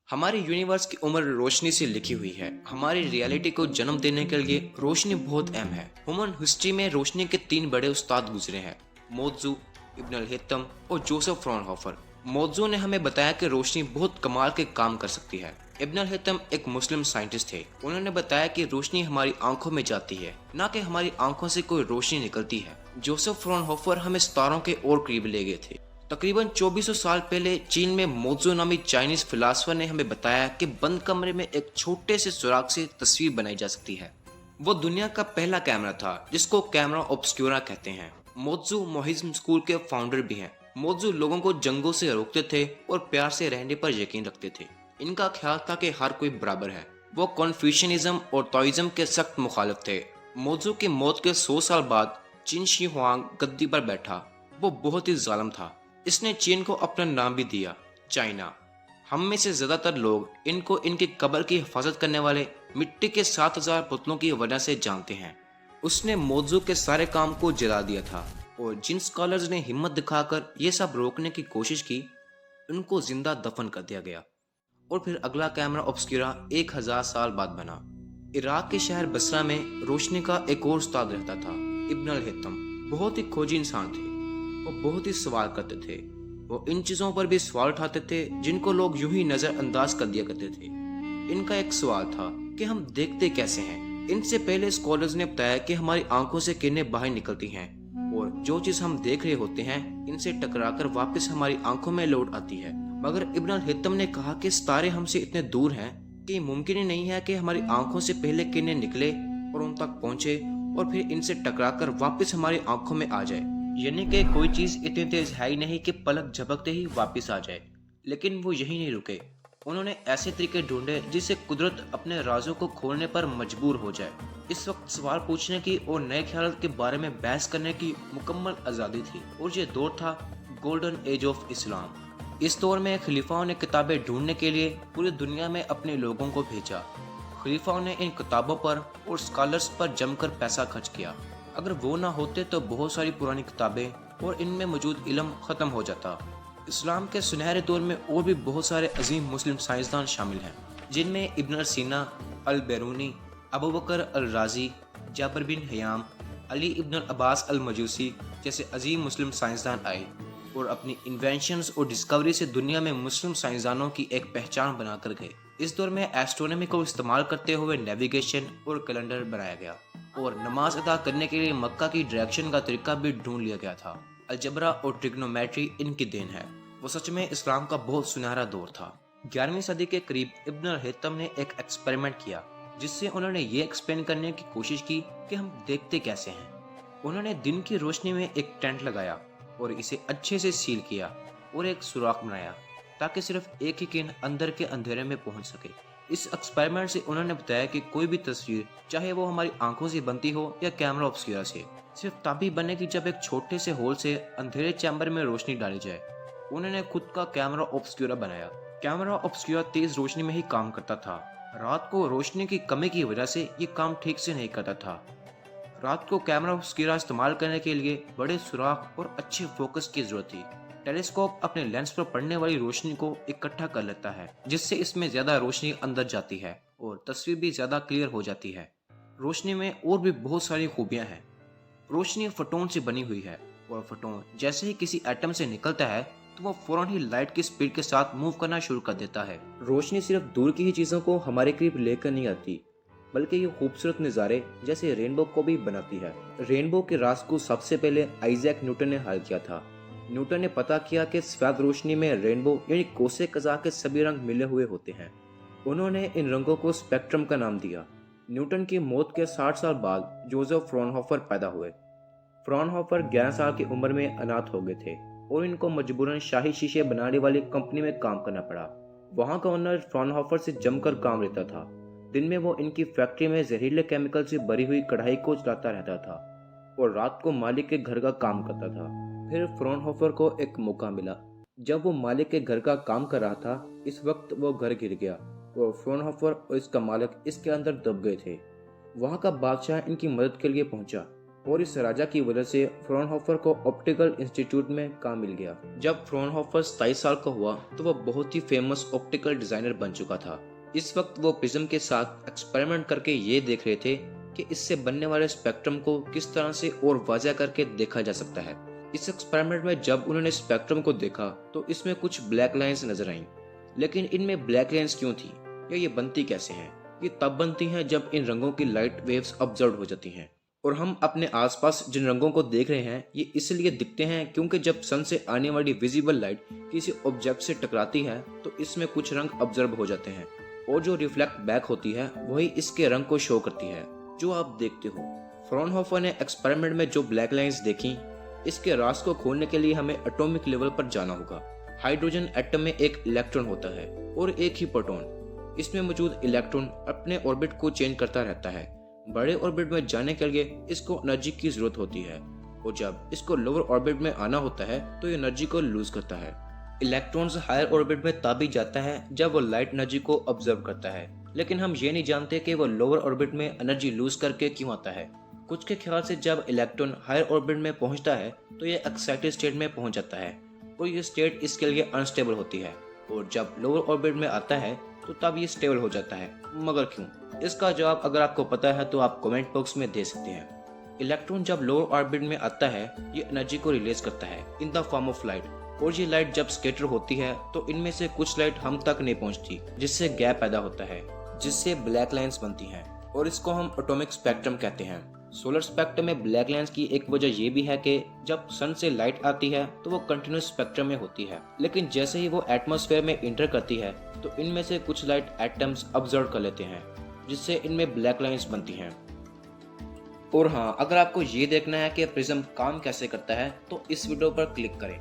हमारी यूनिवर्स की उम्र रोशनी से लिखी हुई है। हमारी रियलिटी को जन्म देने के लिए रोशनी बहुत अहम है। ह्यूमन हिस्ट्री में रोशनी के तीन बड़े उस्ताद गुजरे हैं, मोत्जू, इब्न अल हितम और जोसेफ फ्रॉनहोफर। मोत्जू ने हमें बताया कि रोशनी बहुत कमाल के काम कर सकती है। इब्न अल हितम एक मुस्लिम साइंटिस्ट थे। उन्होंने बताया कि रोशनी हमारी आंखों में जाती है, न कि हमारी आंखों से कोई रोशनी निकलती है। जोसेफ फ्रॉनहोफर हमें सितारों के और करीब ले गए थे। तकरीबन 2400 साल पहले चीन में मोत्जू नामी चाइनीज फिलासफर ने हमें बताया कि बंद कमरे में एक छोटे से सुराग से तस्वीर बनाई जा सकती है। वो दुनिया का पहला कैमरा था जिसको कैमरा ऑब्सक्यूरा कहते हैं। मोत्जू मोहिज्म स्कूल के फाउंडर भी हैं। मोत्जू लोगों को जंगों से रोकते थे और प्यार से रहने पर यकीन रखते थे। इनका ख्याल था कि हर कोई बराबर है। वो कन्फ्यूशनिज्म और ताओइज्म के सख्त मुखालिफ थे। मोत्जू की मौत के 100 साल बाद चिन शी हुआंग गद्दी पर बैठा। वो बहुत ही जालिम था। इसने चीन को अपना नाम भी दिया, चाइना। हम में से ज्यादातर लोग इनको इनकी कब्र की हिफाजत करने वाले मिट्टी के 7000 पुतलों की वजह से जानते हैं। उसने मोत्जू के सारे काम को जला दिया था और जिन स्कॉलर्स ने हिम्मत दिखाकर ये सब रोकने की कोशिश की, उनको जिंदा दफन कर दिया गया। और फिर अगला कैमरा ऑब्सक्यूरा 1000 साल बाद बना। इराक के शहर बसरा में रोशनी का एक और उस्ताद रहता था, इब्न अल हितम। बहुत ही खोजी इंसान थे। वो बहुत ही सवाल करते थे। वो इन चीजों पर भी सवाल उठाते थे जिनको लोग यूं ही नजरअंदाज कर दिया करते थे। इनका एक सवाल था कि हम देखते कैसे हैं। इनसे पहले स्कॉलर्स ने बताया कि हमारी आंखों से किरणें बाहर निकलती हैं और जो चीज हम देख रहे होते हैं इनसे टकराकर वापस हमारी आंखों में लौट आती है। मगर इब्न अल हितम ने कहा कि सितारे हमसे इतने दूर हैं कि मुमकिन ही नहीं है कि हमारी आंखों से पहले किरणें निकले और उन तक पहुंचे और फिर इनसे टकराकर वापस हमारी आंखों में आ जाए। यानी कि कोई चीज इतनी तेज है ही नहीं कि पलक झपकते ही वापस आ जाए। लेकिन वो यही नहीं रुके। उन्होंने ऐसे तरीके ढूंढे जिससे कुदरत अपने राजों को खोलने पर मजबूर हो जाए। इस वक्त सवाल पूछने की और नए ख्याल के बारे में बहस करने की मुकम्मल आज़ादी थी और ये दौर था गोल्डन एज ऑफ इस्लाम। इस दौर में खलीफाओं ने किताबें ढूंढने के लिए पूरी दुनिया में अपने लोगों को भेजा। खलीफाओं ने इन किताबों पर और स्कॉलर्स पर जमकर पैसा खर्च किया। अगर वो ना होते तो बहुत सारी पुरानी किताबें और इनमें मौजूद इल्म ख़त्म हो जाता। इस्लाम के सुनहरे दौर में और भी बहुत सारे अजीम मुस्लिम साइंसदान शामिल हैं, जिनमें इब्न सीना, अल बैरूनी, अबू बकर अल राजी, जाबर बिन हयाम, अली इब्न अब्बास अल मजूसी जैसे अजीम मुस्लिम साइंसदान आए और अपनी इन्वेंशंस और डिस्कवरी से दुनिया में मुस्लिम साइंसदानों की एक पहचान बनाकर गए। इस दौर में एस्ट्रोनॉमी को इस्तेमाल करते हुए नेविगेशन और कैलेंडर बनाया गया और नमाज अदा करने के लिए मक्का की डायरेक्शन का तरीका भी ढूंढ लिया गया था। अलजबरा और ट्रिग्नोमेट्री इनकी देन है। वो सच में इस्लाम का बहुत सुनहरा दौर था। 11वीं सदी के करीब इब्न अल हितम ने एक एक्सपेरिमेंट किया जिससे उन्होंने ये एक्सप्लेन करने की कोशिश की कि हम देखते कैसे हैं। उन्होंने दिन की रोशनी में एक टेंट लगाया और इसे अच्छे से सील किया और एक सुराख बनाया ताकि सिर्फ एक ही किरण अंदर के अंधेरे में पहुंच सके। इस एक्सपेरिमेंट से उन्होंने बताया कि कोई भी तस्वीर, चाहे वो हमारी आंखों से बनती हो या कैमरा ऑब्सक्यूरा से, सिर्फ तभी बनेगी जब एक छोटे से होल से अंधेरे चैम्बर में रोशनी डाली जाए। उन्होंने खुद का कैमरा ऑब्सक्यूरा बनाया। कैमरा ऑब्सक्यूरा तेज रोशनी में ही काम करता था। रात को रोशनी की कमी की वजह से ये काम ठीक से नहीं करता था। रात को कैमरा ऑब्सक्यूरा इस्तेमाल करने के लिए बड़े सुराख और अच्छे फोकस की जरूरत थी। टेलीस्कोप अपने लेंस पर पड़ने वाली रोशनी को इकट्ठा कर लेता है जिससे इसमें ज्यादा रोशनी अंदर जाती है और तस्वीर भी ज्यादा क्लियर हो जाती है। रोशनी में और भी बहुत सारी खूबियां हैं। रोशनी फोटोन से बनी हुई है और फोटोन जैसे ही किसी एटम से निकलता है तो वो फौरन ही लाइट की स्पीड के साथ मूव करना शुरू कर देता है। रोशनी सिर्फ दूर की ही चीजों को हमारे करीब लेकर नहीं आती, बल्कि ये खूबसूरत नज़ारे जैसे रेनबो को भी बनाती है। रेनबो के राज को सबसे पहले आइजैक न्यूटन ने हल किया था। न्यूटन ने पता किया कि सफेद रोशनी में रेनबो यानी कोसे कज़ा के सभी रंग मिले हुए होते हैं। उन्होंने इन रंगों को स्पेक्ट्रम का नाम दिया। न्यूटन की मौत के 60 साल बाद जोसेफ फ्रॉनहोफर पैदा हुए। फ्रॉनहोफर 11 साल की उम्र में अनाथ हो गए थे और इनको मजबूरन शाही शीशे बनाने वाली कंपनी में काम करना पड़ा। वहाँ का ओनर फ्रॉनहोफर से जमकर काम लेता था। दिन में वो इनकी फैक्ट्री में जहरीले केमिकल से भरी हुई कढ़ाई को चलाता रहता था और रात को मालिक के घर का काम करता था। फिर फ्रॉनहोफर को एक मौका मिला। जब वो मालिक के घर का काम कर रहा था, इस वक्त वो घर गिर गया और फ्रॉनहोफर और इसका मालिक इसके अंदर दब गए थे। वहाँ का बादशाह इनकी मदद के लिए पहुंचा और इस राजा की वजह से फ्रॉनहोफर को ऑप्टिकल इंस्टीट्यूट में काम मिल गया। जब फ्रॉनहोफर 27 साल का हुआ तो वह बहुत ही फेमस ऑप्टिकल डिजाइनर बन चुका था। इस वक्त वो प्रिज्म के साथ एक्सपेरिमेंट करके ये देख रहे थे कि इससे बनने वाले स्पेक्ट्रम को किस तरह से और वाज़ह करके देखा जा सकता है। इस एक्सपेरिमेंट में जब उन्होंने स्पेक्ट्रम को देखा तो इसमें कुछ ब्लैक लाइंस नजर आईं, लेकिन इनमें ब्लैक लाइंस क्यों थी या ये बनती कैसे हैं? ये तब बनती हैं जब इन रंगों की लाइट वेव्स ऑब्जर्व हो जाती हैं। और हम अपने आसपास जिन रंगों को देख रहे हैं ये इसलिए दिखते हैं क्योंकि जब सन से आने वाली विजिबल लाइट किसी ऑब्जेक्ट से टकराती है तो इसमें कुछ रंग ऑब्जर्व हो जाते हैं और जो रिफ्लेक्ट बैक होती है वही इसके रंग को शो करती है जो आप देखते हो। फ्रॉनहोफर ने एक्सपेरिमेंट में जो ब्लैक लाइंस देखी, इसके राज को खोलने के लिए हमें एटॉमिक लेवल पर जाना होगा। हाइड्रोजन एटम में एक इलेक्ट्रॉन होता है और एक ही प्रोटॉन। इसमें मौजूद इलेक्ट्रॉन अपने ऑर्बिट को चेंज करता रहता है। बड़े ऑर्बिट में जाने के लिए इसको एनर्जी की जरूरत होती है और जब इसको लोअर ऑर्बिट में आना होता है तो ये एनर्जी को लूज करता है। इलेक्ट्रॉन्स हायर ऑर्बिट में तभी जाता है जब वो लाइट एनर्जी को ऑब्जर्व करता है, लेकिन हम ये नहीं जानते कि वो लोअर ऑर्बिट में एनर्जी लूज करके क्यों आता है। कुछ के ख्याल से जब इलेक्ट्रॉन हायर ऑर्बिट में पहुंचता है तो ये एक्साइटेड स्टेट में पहुंच जाता है और ये स्टेट इसके लिए अनस्टेबल होती है, और जब लोअर ऑर्बिट में आता है तो तब ये स्टेबल हो जाता है। मगर क्यों? इसका जवाब अगर आपको पता है तो आप कमेंट बॉक्स में दे सकते हैं। इलेक्ट्रॉन जब लोअर ऑर्बिट में आता है ये एनर्जी को रिलीज करता है in the form of light, और ये लाइट जब स्कैटर होती है तो इनमें से कुछ लाइट हम तक नहीं पहुंचती, जिससे गैप पैदा होता है, जिससे ब्लैक लाइंस बनती हैं और इसको हम एटॉमिक स्पेक्ट्रम कहते हैं। सोलर स्पेक्ट्रम में ब्लैक लाइंस की एक वजह ये भी है कि जब सन से लाइट आती है तो वो कंटिन्यूस स्पेक्ट्रम में होती है, लेकिन जैसे ही वो एटमॉस्फेयर में इंटर करती है तो इनमें से कुछ लाइट एटम्स ऑब्जर्व कर लेते हैं, जिससे इनमें ब्लैक लाइंस बनती हैं। और हाँ, अगर आपको ये देखना है कि प्रिज्म काम कैसे करता है तो इस वीडियो पर क्लिक करें।